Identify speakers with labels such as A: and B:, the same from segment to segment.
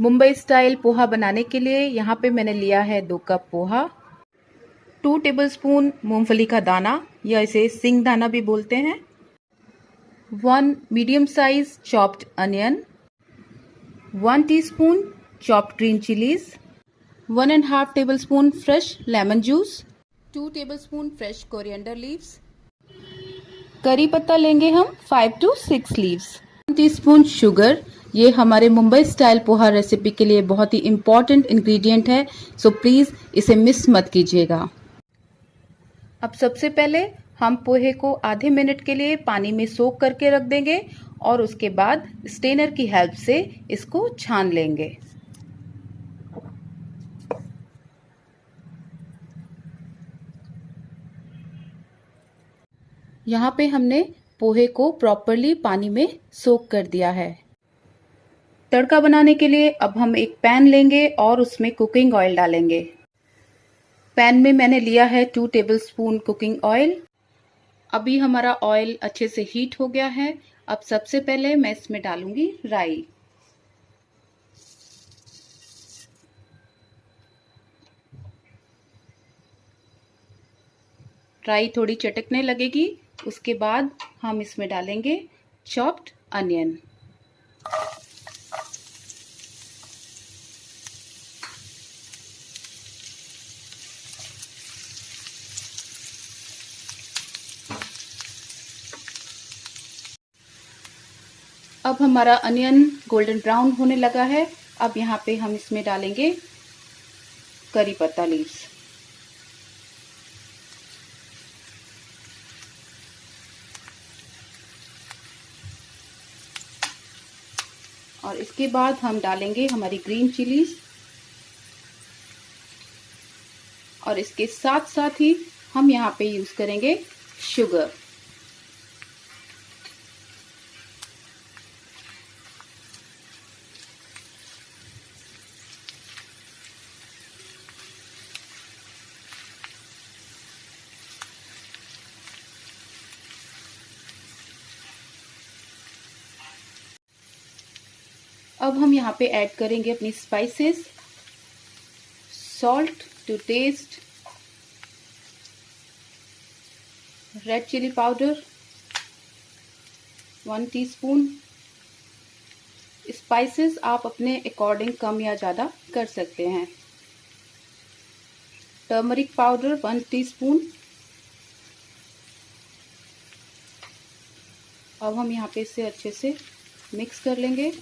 A: Mumbai style poha बनाने के लिए यहाँ पे मैंने लिया है 2 कप पोहा, 2 टेबलस्पून मूंगफली का दाना या इसे सिंग दाना भी बोलते हैं, 1 medium size chopped onion, 1 teaspoon chopped green chillies, 1.5 tablespoon fresh lemon juice, 2 tablespoon fresh coriander leaves, करी पत्ता लेंगे हम 5 to 6 लीव्स, 1 टीस्पून शुगर। ये हमारे मुंबई स्टाइल पोहा रेसिपी के लिए बहुत ही इम्पॉर्टेंट इंग्रेडिएंट है, सो प्लीज़ इसे मिस मत कीजिएगा। अब सबसे पहले हम पोहे को आधे मिनट के लिए पानी में सोक करके रख देंगे और उसके बाद स्ट्रेनर की हेल्प से इसको छान लेंगे। यहाँ पे हमने पोहे को प्रॉपरली पानी में सोक कर दिया है। तड़का बनाने के लिए अब हम एक पैन लेंगे और उसमें कुकिंग ऑयल डालेंगे। पैन में मैंने लिया है 2 टेबलस्पून कुकिंग ऑयल। अभी हमारा ऑयल अच्छे से हीट हो गया है। अब सबसे पहले मैं इसमें डालूंगी राई। राई थोड़ी चटकने लगेगी, उसके बाद हम इसमें डालेंगे चॉप्ड अनियन। अब हमारा अनियन गोल्डन ब्राउन होने लगा है। अब यहाँ पे हम इसमें डालेंगे करी पत्ता लीव्स। और इसके बाद हम डालेंगे हमारी ग्रीन चिलीज और इसके साथ साथ ही हम यहाँ पे यूज करेंगे शुगर। अब हम यहाँ पे ऐड करेंगे अपनी spices, salt to taste, red chili powder 1 teaspoon. Spices आप अपने अकॉर्डिंग कम या ज़्यादा कर सकते हैं। Turmeric powder 1 teaspoon. अब हम यहाँ पे इसे अच्छे से मिक्स कर लेंगे।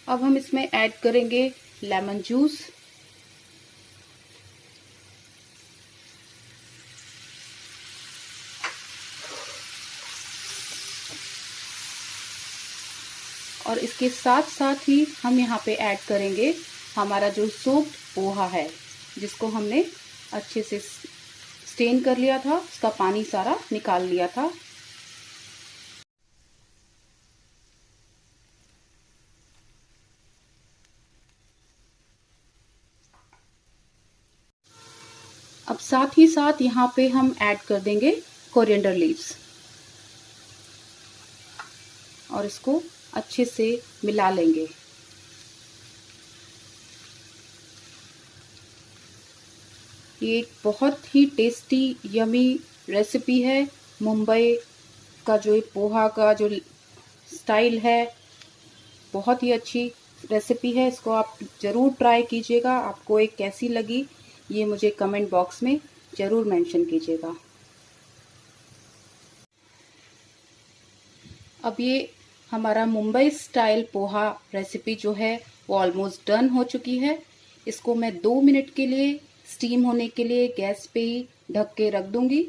A: अब हम इसमें ऐड करेंगे लेमन जूस। और इसके साथ साथ ही हम यहाँ पे ऐड करेंगे हमारा जो सोक्ड पोहा है, जिसको हमने अच्छे से स्टेन कर लिया था, उसका पानी सारा निकाल लिया था। अब साथ ही साथ यहाँ पे हम ऐड कर देंगे कोरिएंडर लीव्स और इसको अच्छे से मिला लेंगे। ये एक बहुत ही टेस्टी यमी रेसिपी है। मुंबई का जो पोहा का जो स्टाइल है, बहुत ही अच्छी रेसिपी है। इसको आप ज़रूर ट्राई कीजिएगा। आपको ये कैसी लगी ये मुझे कमेंट बॉक्स में ज़रूर मेंशन कीजिएगा। अब ये हमारा मुंबई स्टाइल पोहा रेसिपी जो है वो ऑलमोस्ट डन हो चुकी है। इसको मैं 2 मिनट के लिए स्टीम होने के लिए गैस पे ही ढक के रख दूंगी।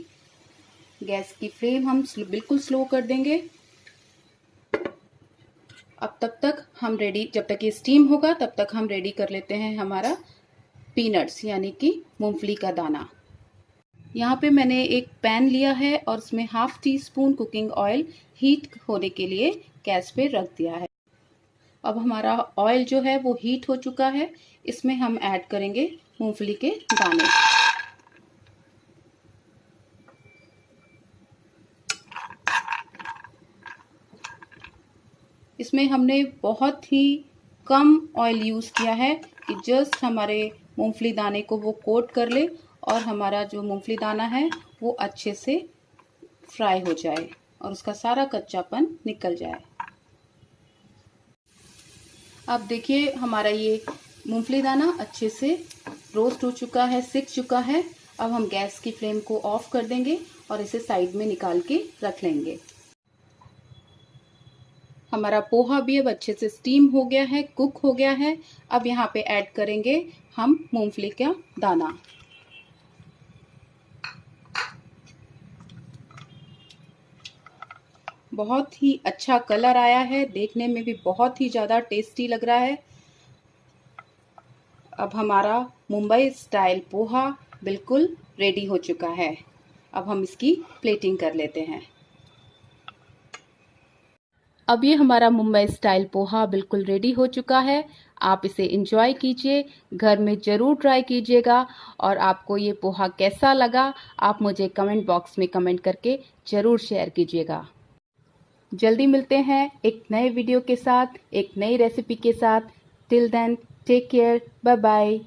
A: गैस की फ्लेम हम बिल्कुल स्लो कर देंगे। अब तब तक हम रेडी, जब तक ये स्टीम होगा तब तक हम रेडी कर लेते हैं हमारा पीनट्स यानी कि मूंगफली का दाना। यहाँ पे मैंने एक पैन लिया है और उसमें 1/2 टीस्पून कुकिंग ऑयल हीट होने के लिए गैस पे रख दिया है। अब हमारा ऑयल जो है वो हीट हो चुका है। इसमें हम ऐड करेंगे मूंगफली के दाने। इसमें हमने बहुत ही कम ऑयल यूज़ किया है कि जस्ट हमारे मूंगफली दाने को वो कोट कर ले और हमारा जो मूंगफली दाना है वो अच्छे से फ्राई हो जाए और उसका सारा कच्चापन निकल जाए। अब देखिए हमारा ये मूंगफली दाना अच्छे से रोस्ट हो चुका है, सिक चुका है। अब हम गैस की फ्लेम को ऑफ कर देंगे और इसे साइड में निकाल के रख लेंगे। हमारा पोहा भी अब अच्छे से स्टीम हो गया है, कुक हो गया है। अब यहाँ पे ऐड करेंगे हम मूंगफली का दाना। बहुत ही अच्छा कलर आया है, देखने में भी बहुत ही ज़्यादा टेस्टी लग रहा है। अब हमारा मुंबई स्टाइल पोहा बिल्कुल रेडी हो चुका है। अब हम इसकी प्लेटिंग कर लेते हैं। अब ये हमारा मुंबई स्टाइल पोहा बिल्कुल रेडी हो चुका है। आप इसे एंजॉय कीजिए, घर में ज़रूर ट्राई कीजिएगा और आपको ये पोहा कैसा लगा आप मुझे कमेंट बॉक्स में कमेंट करके ज़रूर शेयर कीजिएगा। जल्दी मिलते हैं एक नए वीडियो के साथ, एक नई रेसिपी के साथ। Till then take care, bye bye.